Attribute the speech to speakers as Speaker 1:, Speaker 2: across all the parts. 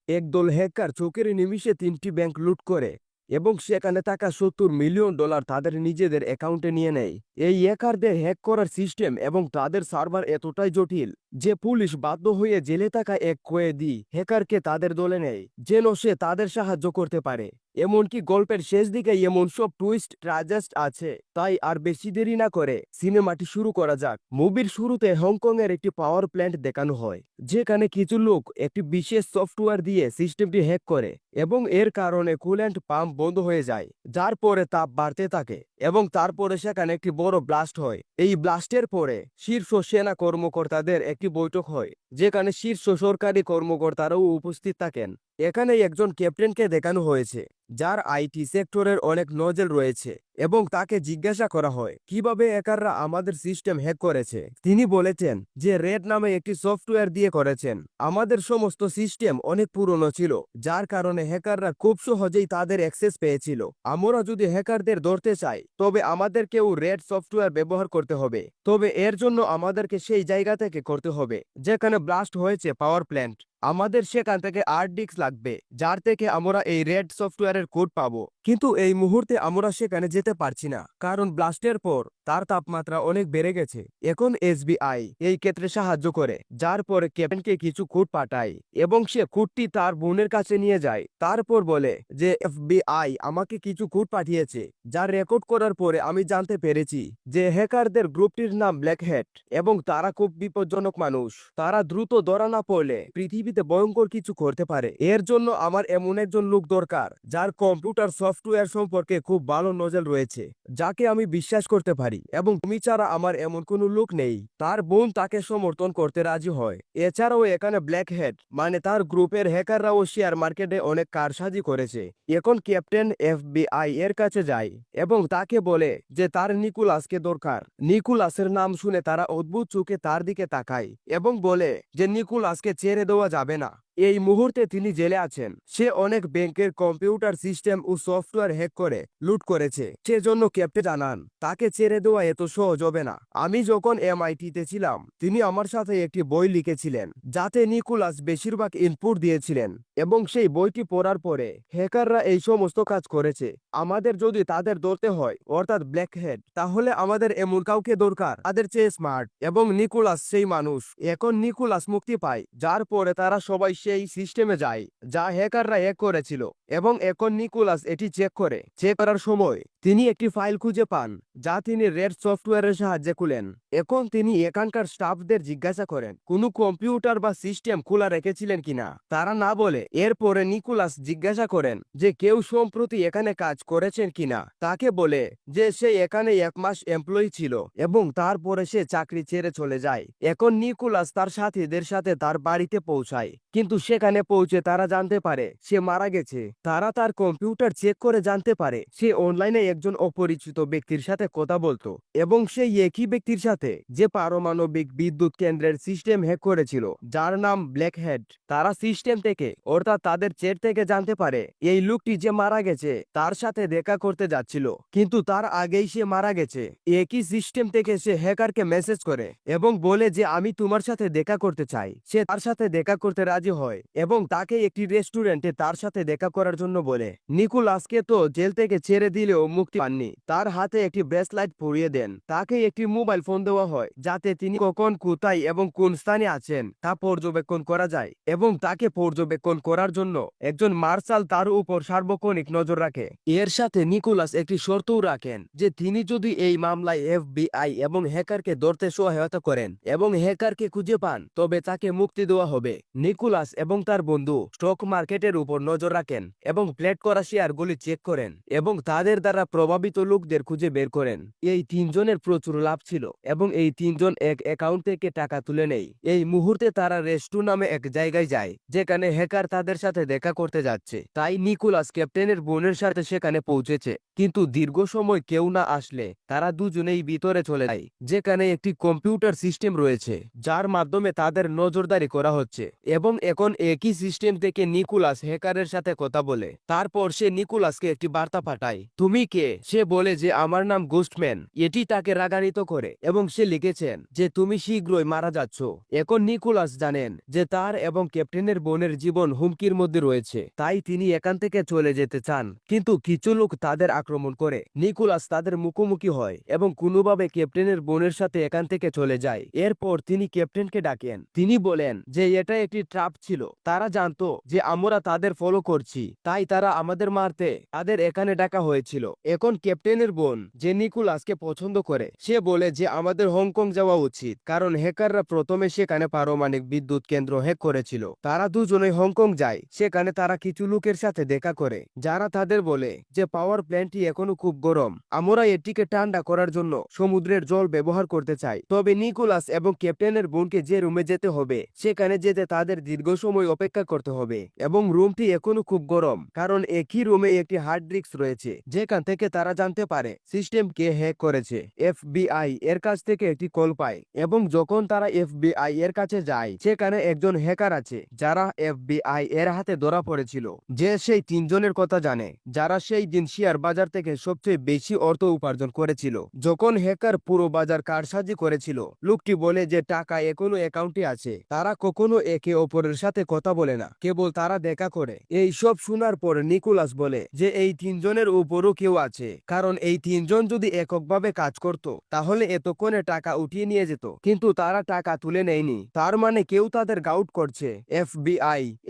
Speaker 1: একদল হ্যাকার চোখের নিমিষে 3টি ব্যাংক লুট করে এবং সেখানে থাকা $70 মিলিয়ন তাদের নিজেদের অ্যাকাউন্টে নিয়ে নেয়। এই হ্যাকারদের হ্যাক করার সিস্টেম এবং তাদের সার্ভার এতটাই জটিল যে পুলিশ বাধ্য হয়ে জেলে থাকা এক কয়েদি হ্যাকারকে তাদের দলে নেয় যেন সে তাদের সাহায্য করতে পারে। এমনকি গল্পের শেষ দিকে এমন সব টুইস্ট ট্রাজেস্ট আছে। তাই আর বেশি দেরি না করে সিনেমাটি শুরু করা যাক। মুভির শুরুতে হংকং এর একটি পাওয়ার প্ল্যান্ট দেখানো হয় যেখানে কিছু লোক একটি বিশেষ সফটওয়্যার দিয়ে সিস্টেমটি হ্যাক করে এবং এর কারণে কুল্যান্ট পাম্প বন্ধ হয়ে যায়, যার পরে তাপ বাড়তে থাকে এবং তারপরে সেখানে একটি বড় ব্লাস্ট হয়। এই ব্লাস্টের পরে শীর্ষ সেনা কর্মকর্তাদের একটি বৈঠক হয় যেখানে শীর্ষ সরকারি কর্মকর্তারাও উপস্থিত থাকেন। এখানে একজন ক্যাপ্টেনকে দেখানো হয়েছে যার আইটি সেক্টরের অনেক নজর রয়েছে এবং তাকে জিজ্ঞাসা করা হয় কিভাবে হ্যাকাররা আমাদের সিস্টেম হ্যাক করেছে। তিনি বলেছেন যে রেড নামে একটি সফটওয়্যার দিয়ে করেছেন। আমাদের সমস্ত সিস্টেম অনেক পুরনো ছিল যার কারণে হ্যাকাররা খুব সহজেই তাদের অ্যাক্সেস পেয়েছিল। আমরা যদি হ্যাকারদের ধরতে চাই তবে আমাদেরকেও রেড সফটওয়্যার ব্যবহার করতে হবে, তবে এর জন্য আমাদেরকে সেই জায়গা থেকে করতে হবে যেখানে ব্লাস্ট হয়েছে পাওয়ার প্ল্যান্ট। আমাদের সেখান থেকে হার্ড ডিস্ক লাগবে যার থেকে আমরা এই রেড সফটওয়্যারের কোড পাবো, কিন্তু এই মুহূর্তে আমরা সেখানে যেতে পারছি না কারণ ব্লাস্টের পর তার তাপমাত্রা অনেক বেড়ে গেছে। এখন এসবিআই এই ক্ষেত্রে সাহায্য করে, যার পরে ক্যাপ্টেনকে কিছু কোড পাঠায় এবং সে কোডটি তার বোনের কাছে নিয়ে যায়। তারপর বলে যে এফবিআই আমাকে কিছু কোড পাঠিয়েছে যা রেকর্ড করার পরে আমি জানতে পেরেছি যে হ্যাকারদের গ্রুপটির নাম ব্ল্যাক হ্যাট এবং তারা খুব বিপজ্জনক মানুষ। তারা দ্রুত ধরা না পড়লে পৃথিবীতে ভয়ঙ্কর কিছু করতে পারে। এর জন্য আমার এমন একজন লোক দরকার যার কম্পিউটার সফটওয়্যার সম্পর্কে খুব ভালো নজর রয়েছে, যাকে আমি বিশ্বাস করতে পারি, এবং তুমি ছাড়া আমার এমন কোনো লোক নেই। তার বোন তাকে সমর্থন করতে রাজি হয়। এছাড়াও এখানে ব্ল্যাক হ্যাট মানে তার গ্রুপের হ্যাকাররাও শেয়ার মার্কেটে অনেক কারসাজি করেছে। এখন ক্যাপ্টেন এফবিআই এর কাছে যায় এবং তাকে বলে যে তার নিকোলাসকে দরকার। নিকোলাসের নাম শুনে তারা অদ্ভুত চোখে তার দিকে তাকায় এবং বলে যে নিকোলাসকে ছেড়ে দেওয়া যাবে না। এই মুহূর্তে তিনি জেলে আছেন। সে অনেক ব্যাংকের কম্পিউটার সিস্টেম ও সফটওয়্যার হ্যাক করে লুট করেছে। সেজন্য ক্যাপ্টেন জানান তাকে ছেড়ে দেওয়া এত সহজ হবে না। আমি যখন এমআইটিতে ছিলাম তিনি আমার সাথে একটি বই লিখেছিলেন যাতে নিকোলাস বেশিরভাগ ইনপুট দিয়েছিলেন এবং সেই বইটি পড়ার পরে হ্যাকাররা এই সমস্ত কাজ করেছে। আমাদের যদি তাদের ধরতে হয় অর্থাৎ ব্ল্যাক হেড, তাহলে আমাদের এমন কাউকে দরকার তাদের চেয়ে স্মার্ট, এবং নিকোলাস সেই মানুষ। এখন নিকোলাস মুক্তি পায়, যার পরে তারা সবাই সেই সিস্টেমে যায় যা হ্যাকাররা হ্যাক করেছিল এবং এখন নিকোলাস এটি চেক করার সময় তিনি একটি ফাইল খুঁজে পান যা তিনি রেড সফটওয়্যারের সাহায্যে খুলেন। এখন তিনি এখানকার স্টাফদের জিজ্ঞাসা করেন কোনো কম্পিউটার বা সিস্টেম খোলা রেখেছিলেন কিনা। তারা না বলে। এরপরে নিকোলাস জিজ্ঞাসা করেন যে কেউ সম্প্রতি এখানে কাজ করেছেন কিনা। তাকে বলে যে সে এখানে 1 মাস এমপ্লয়ি ছিল এবং তারপরে সে চাকরি ছেড়ে চলে যায়। এখন নিকোলাস তার সাথীদের সাথে তার বাড়িতে পৌঁছায়, কিন্তু সেখানে পৌঁছে তারা জানতে পারে সে মারা গেছে। তারা তার কম্পিউটার চেক করে জানতে পারে সে অনলাইনে একজন অপরিচিত ব্যক্তির সাথে কথা বলতো এবং সেই একই ব্যক্তির সাথে যে পারমাণবিক বিদ্যুৎ কেন্দ্রের সিস্টেম হ্যাক করেছিল যার নাম ব্ল্যাক হ্যাট। তারা সিস্টেম থেকে অর্থাৎ তাদের চ্যাট থেকে জানতে পারে এই লোকটি যে মারা গেছে তার সাথে দেখা করতে যাচ্ছিল, কিন্তু তার আগেই সে মারা গেছে। একই সিস্টেম থেকে সে হ্যাকারকে মেসেজ করে এবং বলে যে আমি তোমার সাথে দেখা করতে চাই। সে তার সাথে দেখা করতে রাজি হয় এবং তাকে একটি রেস্টুরেন্টে তার সাথে দেখা করার জন্য বলে। নিকোলাসকে তো জেল থেকে ছেড়ে দিলেও মুক্তি পাননি। তার হাতে একটি ব্রেসলাইট পরিয়ে দেন। তাকে একটি মোবাইল ফোন দেওয়া হয় যাতে তিনি কখন কোথায় এবং কোন স্থানে আছেন তা পর্যবেক্ষণ করা যায়, এবং তাকে পর্যবেক্ষণ করার জন্য একজন মার্শাল তার উপর সার্বক্ষণিক নজর রাখে। এর সাথে নিকোলাস একটি শর্তও রাখেন যে তিনি যদি এই মামলায় এফবিআই এবং হ্যাকারকে ধরতে সহায়তা করেন এবং হ্যাকারকে খুঁজে পান তবে তাকে মুক্তি দেওয়া হবে। নিকোলাস এবং তার বন্ধু স্টক মার্কেটের উপর নজর রাখেন এবং প্লেট করা শেয়ারগুলি চেক করেন এবং তাদের দ্বারা প্রভাবিত লোকদের খুঁজে বের করেন। এই তিনজনের প্রচুর লাভ ছিল এবং এই তিনজন এক অ্যাকাউন্ট থেকে টাকা তুলে নেয়। এই মুহূর্তে তারা রেস্টু নামে এক জায়গায় যায় যেখানে হ্যাকার তাদের সাথে দেখা করতে যাচ্ছে। তাই নিকোলাস ক্যাপ্টেনের বোনের সাথে সেখানে পৌঁছেছে, কিন্তু দীর্ঘ সময় কেউ না আসলে তারা দুজনেই ভিতরে চলে যায় যেখানে একটি কম্পিউটার সিস্টেম রয়েছে যার মাধ্যমে তাদের নজরদারি করা হচ্ছে। এবং এখন তখন একই সিস্টেম থেকে নিকোলাস হ্যাকারের সাথে কথা বলে। তারপর সে নিকোলাসকে একটি বার্তা পাঠায়, তুমি কে? সে বলে যে আমার নাম গোস্টম্যান। এটি তাকে রাগান্বিত করে এবং সে লিখেছেন যে তুমি শীঘ্রই মারা যাচ্ছ। এখন নিকোলাস জানেন যে তার এবং ক্যাপ্টেনের বোনের জীবন হুমকির মধ্যে রয়েছে, তাই তিনি এখান থেকে চলে যেতে চান। কিন্তু কিছু লোক তাদের আক্রমণ করে। নিকোলাস তাদের মুখোমুখি হয় এবং কোনোভাবে ক্যাপ্টেনের বোনের সাথে এখান থেকে চলে যায়। এরপর তিনি ক্যাপ্টেনকে ডাকেন। তিনি বলেন যে এটা একটি ট্র্যাপ ছিল। তারা জানতো যে আমরা তাদের ফলো করছি, তাই তারা আমাদের মারতে তাদের এখানে ডাকা হয়েছিল। এখন ক্যাপ্টেনের বোন, যে নিকোলাসকে পছন্দ করে, সে বলে যে আমাদের হংকং যাওয়া উচিত, কারণ হ্যাকাররা প্রথমে সেখানে পারমাণবিক বিদ্যুৎ কেন্দ্র হ্যাক করেছিল। তারা দুজনেই হংকং যায়। সেখানে তারা কিছু লোকের সাথে দেখা করে, যারা তাদের বলে যে পাওয়ার প্ল্যান্টটি এখনো খুব গরম, আমরা এটিকে ঠান্ডা করার জন্য সমুদ্রের জল ব্যবহার করতে চাই। তবে নিকোলাস এবং ক্যাপ্টেনের বোনকে যে রুমে যেতে হবে, সেখানে যেতে তাদের দীর্ঘ সময় অপেক্ষা করতে হবে এবং রুমটি এখনো খুব গরম, কারণ একই রুমে একটি হার্ড ডিস্ক রয়েছে, যেখান থেকে তারা জানতে পারে সিস্টেমকে হ্যাক করেছে। এফবিআই এর কাছ থেকে একটি কল পায় এবং যখন তারা এফবিআই এর কাছে যায়, সেখানে একজন হ্যাকার আছে যারা এফবিআই এর হাতে ধরা পড়েছিল, যে সেই তিনজনের কথা জানে যারা সেই দিন শেয়ার বাজার থেকে সবচেয়ে বেশি অর্থ উপার্জন করেছিল। যখন হ্যাকার পুরো বাজার কারসাজি করেছিল, লোকটি বলে যে টাকা এখনো অ্যাকাউন্টে আছে। তারা কখনো একে অপরের সাথে কথা বলে না, কেবল তারা দেখা করে। এই সব শোনার পর নিকোলাস বলে যে এই তিনজনের উপরও কেউ আছে, কারণ এই তিনজন যদি এককভাবে কাজ করত তাহলে এতক্ষণে টাকা উঠিয়ে নিয়ে যেত, কিন্তু তারা টাকা তুলে নেয়নি। তার মানে কেউ তাদের গাউট করছে।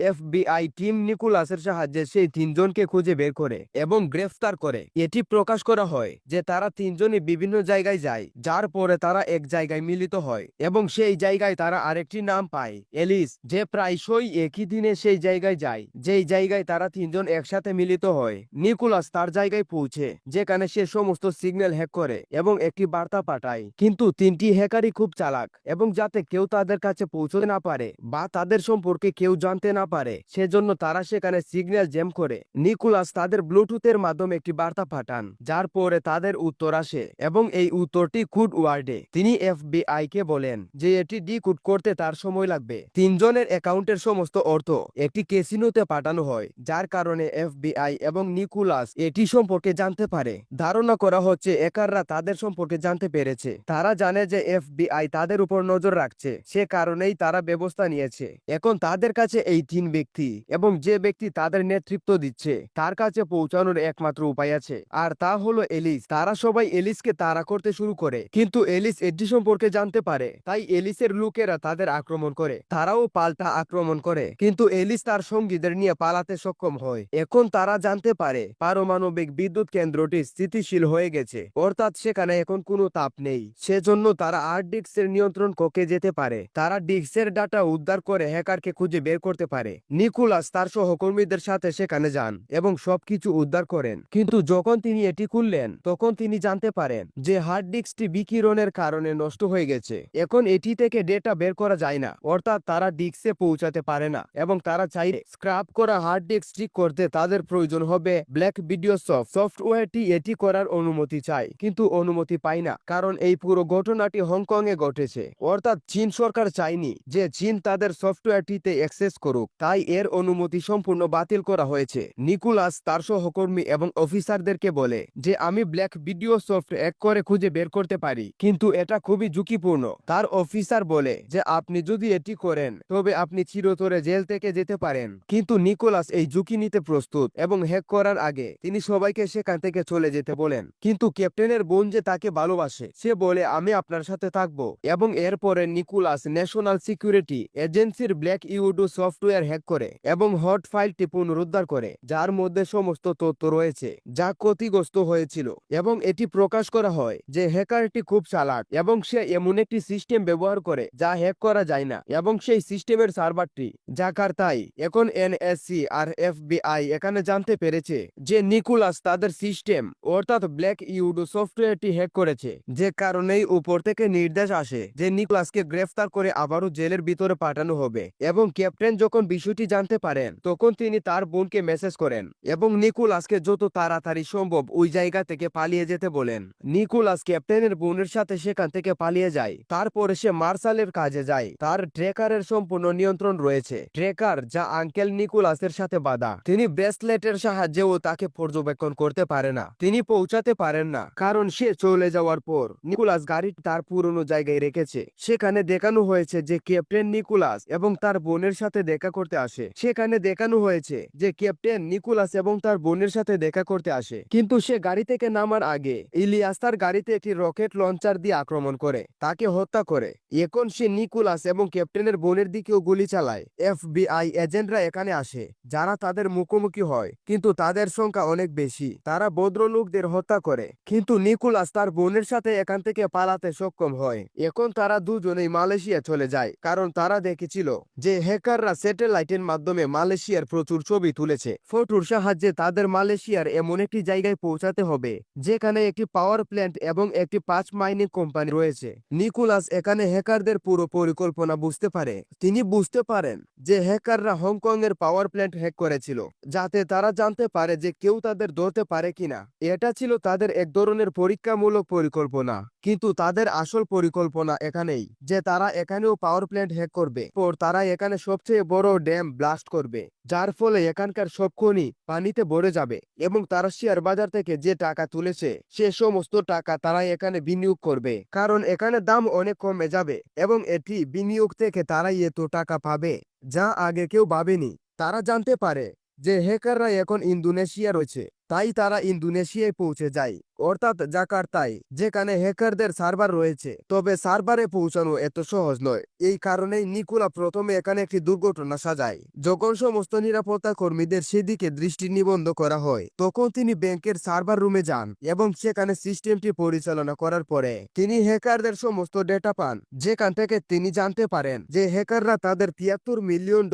Speaker 1: এফবিআই টিম নিকোলাসের সাহায্যে সেই তিনজনকে খুঁজে বের করে এবং গ্রেফতার করে। এটি প্রকাশ করা হয় যে তারা তিনজনই বিভিন্ন জায়গায় যায়, যার পরে তারা এক জায়গায় মিলিত হয় এবং সেই জায়গায় তারা আরেকটি নাম পায়, এলিস, যে প্রায়শই একই দিনে সেই জায়গায় যায় যেই জায়গায় তারা তিনজন একসাথে মিলিত হয়। নিকোলাস তার জায়গায় পৌঁছে, যেখানে সে সমস্ত সিগন্যাল হ্যাক করে এবং একটি বার্তা পাঠায়। কিন্তু তিনটি হ্যাকারই খুব চালাক এবং যাতে কেউ তাদের কাছে পৌঁছতে না পারে বা তাদের সম্পর্কে কেউ জানতে না পারে, সেজন্য তারা সেখানে সিগন্যাল জ্যাম করে। নিকোলাস তাদের ব্লুটুথের মাধ্যমে একটি বার্তা পাঠান, যার পরে তাদের উত্তর আসে এবং এই উত্তরটি কোড ওয়ার্ডে। তিনি এফবিআই কে বলেন যে এটি ডিকোড করতে তার সময় লাগবে। তিনজনের অ্যাকাউন্টের সমস্ত অর্থ একটি ক্যাসিনোতে পাঠানো হয়, যার কারণে এফবিআই এবং নিকোলাস এটি সম্পর্কে জানতে পারে। ধারণা করা হচ্ছে হ্যাকাররা তাদের সম্পর্কে জানতে পেরেছে। তারা জানে যে এফবিআই তাদের উপর নজর রাখছে, সে কারণেই তারা ব্যবস্থা নিয়েছে। এখন তাদের কাছে এই তিন ব্যক্তি এবং যে ব্যক্তি তাদের নেতৃত্ব দিচ্ছে তার কাছে পৌঁছানোর একমাত্র উপায় আছে, আর তা হলো এলিস। তারা সবাই এলিসকে তাড়া করতে শুরু করে, কিন্তু এলিস এটি সম্পর্কে জানতে পারে, তাই এলিসের লোকেরা তাদের আক্রমণ করে। তারাও পাল্টা আক্রমণ করে, কিন্তু এলিস তার সঙ্গীদের নিয়ে পালাতে সক্ষম হয়। এখন তারা জানতে পারে পারমাণবিক বিদ্যুৎ কেন্দ্রটি স্থিতিশীল হয়ে গেছে, অর্থাৎ সেখানে এখন কোনো তাপ নেই। সেজন্য তারা হার্ড ডিস্কের নিয়ন্ত্রণ কক্ষে যেতে পারে। তারা ডিস্কের ডাটা উদ্ধার করে হ্যাকারকে খুঁজে বের করতে পারে। নিকোলাস তার সহকর্মীদের সাথে সেখানে যান এবং সবকিছু উদ্ধার করেন, কিন্তু যখন তিনি এটি খুললেন তখন তিনি জানতে পারেন যে হার্ড ডিস্কটি বিকিরণের কারণে নষ্ট হয়ে গেছে। এখন এটি থেকে ডেটা বের করা যায় না, অর্থাৎ তারা ডিস্কে পৌঁছাতে পারে না এবং তারা চাইলে স্ক্র্যাপ করা হার্ড ডিস্ক ঠিক করতে তাদের প্রয়োজন হবে ব্ল্যাক ভিডিও সফটওয়্যারটি এটি করার অনুমতি চায়, কিন্তু অনুমতি পায় না, কারণ এই পুরো ঘটনাটি হংকং এ ঘটেছে। অর্থাৎ চীন সরকার চায়নি যে চীন তাদের সফটওয়্যারটিতে অ্যাক্সেস করুক, তাই এর অনুমতি সম্পূর্ণ বাতিল করা হয়েছে। নিকোলাস তার সহকর্মী এবং অফিসারদেরকে বলে যে আমি ব্ল্যাক ভিডিও সফট হ্যাক করে খুঁজে বের করতে পারি, কিন্তু এটা খুবই ঝুঁকিপূর্ণ। তার অফিসার বলে যে আপনি যদি এটি করেন তবে আপনি চিরতরে জেল থেকে যেতে পারেন, কিন্তু নিকোলাস এই ঝুঁকি নিতে প্রস্তুত এবং হ্যাক করার আগে তিনি সবাইকে সেখান থেকে চলে যেতে বলেন। কিন্তু ক্যাপ্টেনের বোন যে তাকে ভালোবাসে, সে বলে আমি আপনার সাথে থাকবো, এবং এরপরে নিকোলাস ন্যাশনাল সিকিউরিটি এজেন্সির ব্ল্যাক ইউডো সফটওয়্যার হ্যাক করে এবং হট ফাইলটি পুনরুদ্ধার করে, যার মধ্যে সমস্ত তথ্য রয়েছে যা ক্ষতিগ্রস্ত হয়েছিল। এবং এটি প্রকাশ করা হয় যে হ্যাকারটি খুব চালাক এবং সে এমন একটি সিস্টেম ব্যবহার করে যা হ্যাক করা যায় না, এবং সেই সিস্টেমের সার্ভারটি জাকার্তায়। এখন এনএসসি আর এফবিআই এখানে জানতে পেরেছে যে নিকোলাস তাদের সিস্টেম অর্থাৎ ব্ল্যাক ইউডো সফটওয়্যারটি হ্যাক করেছে, যে কারণেই উপর থেকে নির্দেশ আসে যে নিকোলাসকে গ্রেফতার করে আবারও জেলের ভিতরে পাঠানো হবে। এবং ক্যাপ্টেন যখন বিষয়টি জানতে পারেন তখন তিনি তার বোনকে মেসেজ করেন এবং নিকোলাসকে যত তাড়াতাড়ি সম্ভব ওই জায়গা থেকে পালিয়ে যেতে বলেন। নিকোলাস ক্যাপ্টেনের বোনের সাথে সেখান থেকে পালিয়ে যায়। তারপরে সে মার্শালের কাজে যায়, তার ট্রেকারের সম্পূর্ণ নিয়ন্ত্রণ রয়েছে ট্রেকার, যা আঙ্কেল নিকোলাসের সাথে বাঁধা। তিনি ব্রেসলেটের সাহায্যেও তাকে পর্যবেক্ষণ করতে পারে না। তিনি পৌঁছাতে পারেন না কারণ সে চলে যাওয়ার পর নিকোলাস গাড়ি তার পুরনো জায়গায় রেখেছে। সেখানে দেখানো হয়েছে যে ক্যাপ্টেন নিকোলাস এবং তার বোনের সাথে দেখা করতে আসে। সেখানে দেখানো হয়েছে যে ক্যাপ্টেন নিকোলাস এবং তার বোনের সাথে দেখা করতে আসে, কিন্তু সে গাড়ি থেকে নামার আগে ইলিয়াস তার গাড়িতে একটি রকেট লঞ্চার দিয়ে আক্রমণ করে তাকে হত্যা করে। এখন সে নিকোলাস এবং ক্যাপ্টেনের বোনের দিকেও গুলি চালায়। এফবিআই এজেন্টরা এখানে আসে, যারা তাদের মুখোমুখি হয়, কিন্তু তাদের সংখ্যা অনেক বেশি। তারা ভদ্রলোকদের হত্যা করে, কিন্তু নিকোলাস তার বোনের সাথে এখান থেকে পালাতে সক্ষম হয়। এখন তারা দুজনেই মালয়েশিয়া চলে যায়, কারণ তারা দেখেছিল যে হ্যাকাররা স্যাটেলাইটের মাধ্যমে মালয়েশিয়ার প্রচুর ছবি তুলেছে। ফটোর সাহায্যে তাদের মালয়েশিয়ার এমন একটি জায়গায় পৌঁছাতে হবে যেখানে একটি পাওয়ার প্ল্যান্ট এবং একটি 5 মাইনিং কোম্পানি রয়েছে। নিকোলাস এখানে হ্যাকারদের পুরো পরিকল্পনা বুঝতে পারে। তিনি বুঝতে পারেন যে হ্যাকাররা হংকং এর পাওয়ার প্ল্যান্ট হ্যাক করেছিল, যাতে তারা জানতে পারে যে কেউ তাদের ধরতে পারে কিনা। এটা ছিল তাদের এক ধরনের পরীক্ষামূলক পরিকল্পনা, কিন্তু তাদের আসল পরিকল্পনা এখানেই যে তারা এখানেও পাওয়ার প্ল্যান্ট হ্যাক করবে। পর তারা এখানে সবচেয়ে বড় ড্যাম ব্লাস্ট করবে, যার ফলে এখানকার সব খনি পানিতে ভরে যাবে এবং তারা শেয়ার বাজার থেকে যে টাকা তুলেছে সে সমস্ত টাকা তারা এখানে বিনিয়োগ করবে, কারণ এখানে দাম অনেক কমে যাবে এবং এটি বিনিয়োগ থেকে তারাই এত টাকা পাবে যা আগে কেউ ভাবেনি। তারা জানতে পারে যে হ্যাকাররা এখন ইন্দোনেশিয়া রয়েছে, তাই তারা ইন্দোনেশিয়ায় পৌঁছে যায়, অর্থাৎ জাকার্তায়, যেখানে হ্যাকারদের সার্ভার রয়েছে। তবে সার্ভারে পৌঁছানো এত সহজ নয়। এই কারণেই নিকোলা প্রথমে এখানে একটি দুর্ঘটনা সাজায়। যখন সমস্ত নিরাপত্তা কর্মীদের সেদিকে দৃষ্টি নিবন্ধ করা হয়, তখন তিনি ব্যাংকের সার্ভার রুমে যান এবং সেখানে সিস্টেমটি পরিচালনা করার পরে তিনি হ্যাকারদের সমস্ত ডেটা পান, যেখান থেকে তিনি জানতে পারেন যে হ্যাকাররা তাদের $73 মিলিয়ন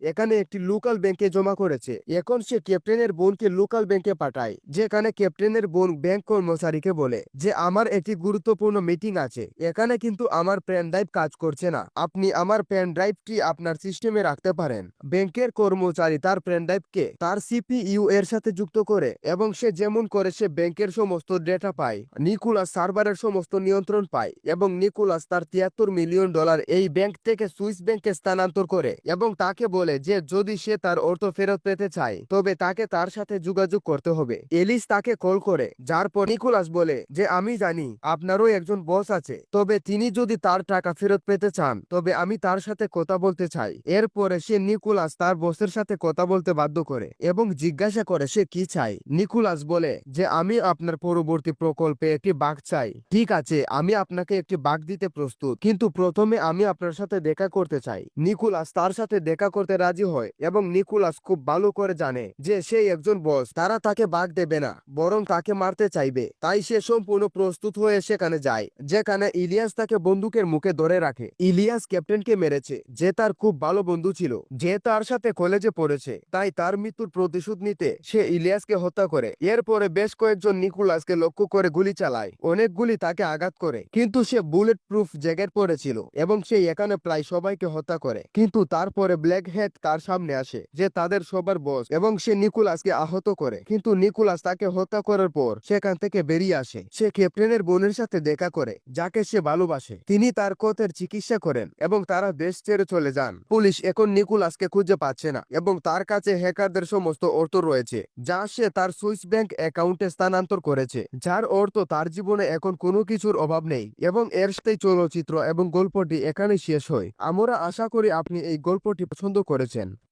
Speaker 1: এখানে একটি লোকাল ব্যাংকে জমা করেছে। এখন সে ক্যাপ্টেনের বোনকে লোকাল ব্যাংকে পাঠায়, যেখানে ক্যাপ্টেনের বোন ব্যাংক কর্মচারীকে বলে যে আমার একটি গুরুত্বপূর্ণ মিটিং আছে এখানে, কিন্তু আমার পেন ড্রাইভ কাজ করছে না। আপনি আমার পেন ড্রাইভটি আপনার সিস্টেমে রাখতে পারেন। ব্যাংকের কর্মচারী তার পেন ড্রাইভকে তার সিপিইউ এর সাথে যুক্ত করে এবং সে যেমন করে সে ব্যাংকের সমস্ত ডেটা পায়। নিকোলাস সার্ভারের সমস্ত নিয়ন্ত্রণ পায় এবং নিকোলাস তার $73 মিলিয়ন এই ব্যাংক থেকে সুইস ব্যাংকে স্থানান্তর করে এবং তাকে বলে যে যদি সে তার অর্থ ফেরত পেতে চায় তবে তাকে তার সাথে যোগাযোগ করতে হবে। এলিস তাকে কল করে, যার পর নিকোলাস বলে যে আমি জানি আপনারও একজন বস আছে, তবে তিনি যদি তার টাকা ফেরত পেতে চান তবে আমি তার সাথে কথা বলতে চাই। এরপরে সে নিকোলাস তার বসের সাথে কথা বলতে বাধ্য করে এবং জিজ্ঞাসা করে সে কি চায়। নিকোলাস বলে যে আমি আপনার পরবর্তী প্রকল্পে একটি বাঘ চাই। ঠিক আছে, আমি আপনাকে একটি বাঘ দিতে প্রস্তুত, কিন্তু প্রথমে আমি আপনার সাথে দেখা করতে চাই। নিকোলাস তার সাথে দেখা করতে রাজি হয় এবং নিকোলাস খুব ভালো করে জানে যে সে একজন বস, তারা তাকে বাঘ দেবে না, বরং তাকে মারতে চাইবে। তাই সে সম্পূর্ণ প্রস্তুত হয়ে সেখানে যায়, যেখানে ইলিয়াস তাকে বন্দুকের মুখে ধরে রাখে। ইলিয়াস ক্যাপ্টেনকে মেরেছে, যে তার খুব ভালো বন্ধু ছিল, যে তার সাথে কলেজে পড়েছে। তাই তার মৃত্যুর প্রতিশোধ নিতে সে ইলিয়াসকে হত্যা করে। এরপরে বেশ কয়েকজন নিকোলাসকে লক্ষ্য করে গুলি চালায়, অনেক গুলি তাকে আঘাত করে, কিন্তু সে বুলেট প্রুফ জ্যাকেট পরেছিল এবং সে এখানে প্রায় সবাইকে হত্যা করে। কিন্তু তারপরে ব্ল্যাক হ্যাট তার সামনে আসে, যে তাদের সবার বস, এবং সে নিকোলাসকে আহত করে, কিন্তু নিকোলাস তাকে হত্যা করার পর সেখান থেকে বেরিয়ে আসে। সে ক্যাপ্টেনের বোনের সাথে দেখা করে, যাকে সে ভালোবাসে। তিনি তার ক্ষতের চিকিৎসা করেন এবং তারা দেশ ছেড়ে চলে যান। পুলিশ এখন নিকোলাসকে খুঁজে পাচ্ছে না এবং তার কাছে হ্যাকারদের সমস্ত অর্থ রয়েছে, যা সে তার সুইস ব্যাংক অ্যাকাউন্টে স্থানান্তর করেছে, যার অর্থ তার জীবনে এখন কোনো কিছুর অভাব নেই। এবং এর সাথে চলচ্চিত্র এবং গল্পটি এখানে শেষ হয়। আমরা আশা করি আপনি এই গল্পটি পছন্দ করেছেন।